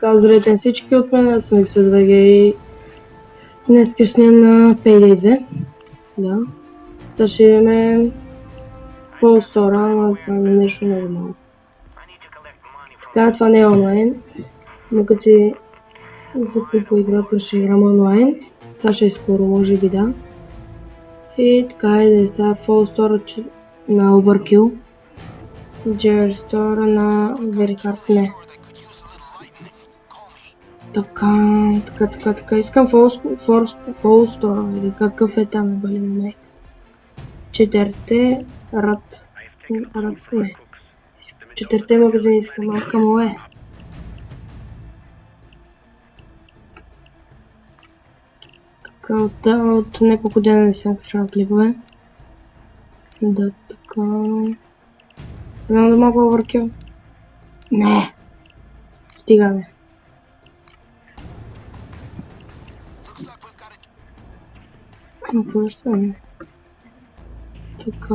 Така, здравейте на всички от мен, аз съм XVG и днес кашнем на Payday 2. Да. Сега ще имаме Fall Store, но това е нещо много малко. Така, това не е онлайн, но като си закупи по играта ще играм онлайн. Това ще е скоро, може би да. И така е сега Fall Store на Overkill. Jerry Store на Very Hard, не. Така, искам Fall Store, или какъв е там, не. Четирите не. Четирите магазини искам, а към е. Така, от няколко дена не съм качал клипове. Да, така... Знам да мога Overkill. Не! Стигаме. Просто не. Така...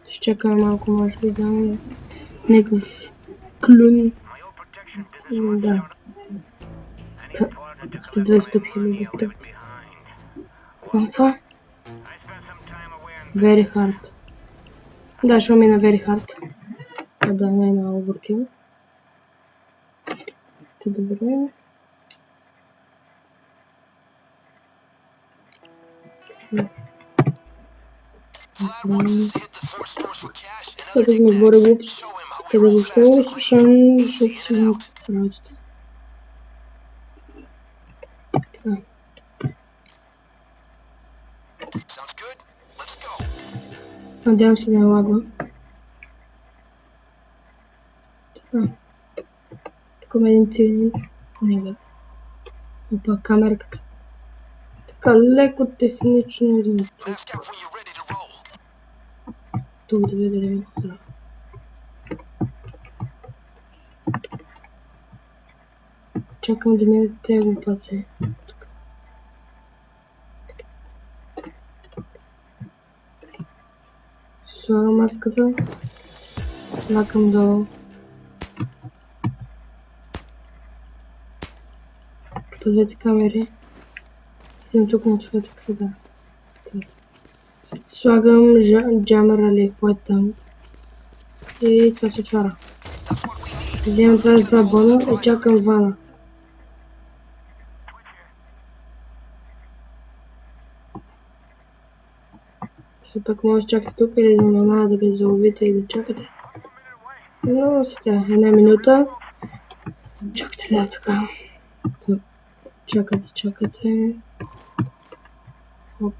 Ще чакаме малко, може би да някакъв клюн. Да. 25 000 пред. Това? Very Hard. Да, ще мина Very Hard. Да, не на Overkill. Добре. Сега да ми говоря глупост. Къде въобще го слушам, защото си знам работата. Така. Надявам се да не лагва. Така. Тук има един цивилин. Нега. Опа, камерката. Така, леко технично един тук. Тук да видим хора. Чакам да минат тези глупаци. Слагам маската. Лакам долу. По двете камери. Идем тук на това така, да. Слагам джамъра или какво е там. И това се отваря. Вземам 22 бона и чакам вана. Все пак може да чакате тук или да да ги заловите и да чакате. Но сега една минута. Чакайте да така. Чакате. Оп.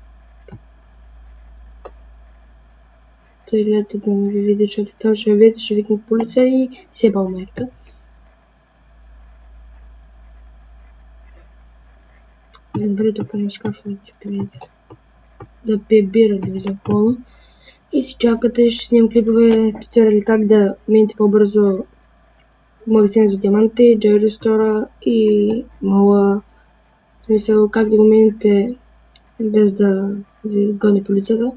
Той гледате да не ви види, защото там ще видите, ще викнат полиция и се балмекта. Добре, тук на шкафовете се видите. Да пие бира, да ви запълна. И си чакате, ще снимам клипове, туториали как да минете по-бързо в магазин за диаманти, Jerry Store и мала. В смисъл как да го минете без да ви гони полицията.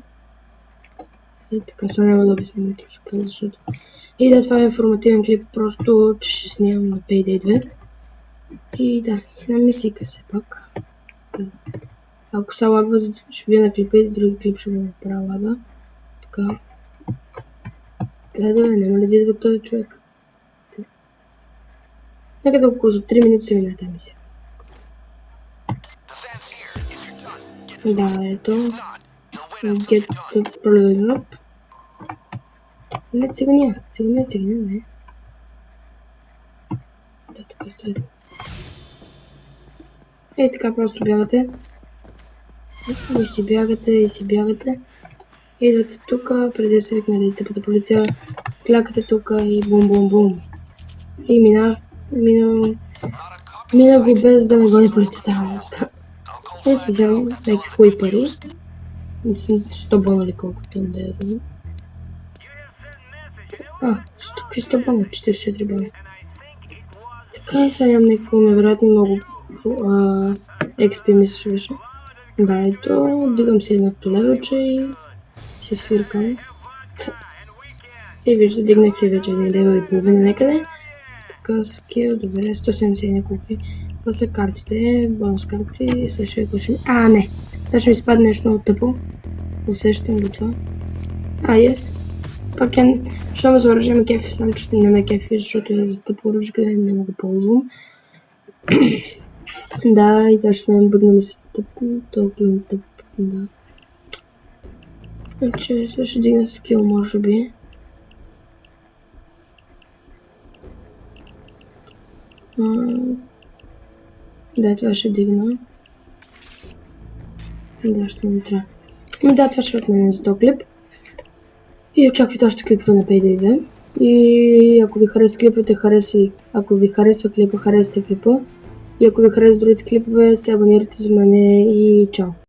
И така, сега няма да обясням точно, защото... И да, това е информативен клип, просто че ще снимам на Payday 2. И да, на мисийка се пак. Да. Ако се лагва, ще ви на клипа и за други клип ще го направя лага. Така. Да, няма ли да идва този човек? Някъде около за 3 минути се мине тази мисия. Да, ето. Get the product up. Не, цигания, не. Да, така стоят. Ей, така просто бягате. И си бягате. Идвате тук, преди да се викнали тъпата полиция. Клякате тук и бум. И мина го без да ме гони полицията. И си вземам някакви хубави пари. Мисля, 100 бона ли колкото да я знам. Какви 100 бона? 44 бона. Така и сега имам някакво невероятно много XP мисля беше. Да, ето, дигам си едното левелче и се свиркам. И вижте, дигнах си вече 1,5 лева някъде. Така, скил, добре, 170 и няколко. Това са картите, бонус карти, сега ще кушим. Не! Сега ще ми изпадне нещо много тъпо. Усещам го това. Yes. Пак що ме за оръжие ме кефи, само че не ме кефи, защото е за тъпо оръжие, къде не мога да ползвам. Да, и това ще ме бъдна ми се толкова тъп, да. Значи сега ще дигна скил, може би. Да, това ще дигна. Да, ще не трябва. Да, това ще от мен за този клип. И очаквайте още клипове на Payday 2. И ако ви харесва клипите, ако ви харесва клипа, харесате клипа. И ако ви харесва другите клипове, се абонирайте за мене и чао!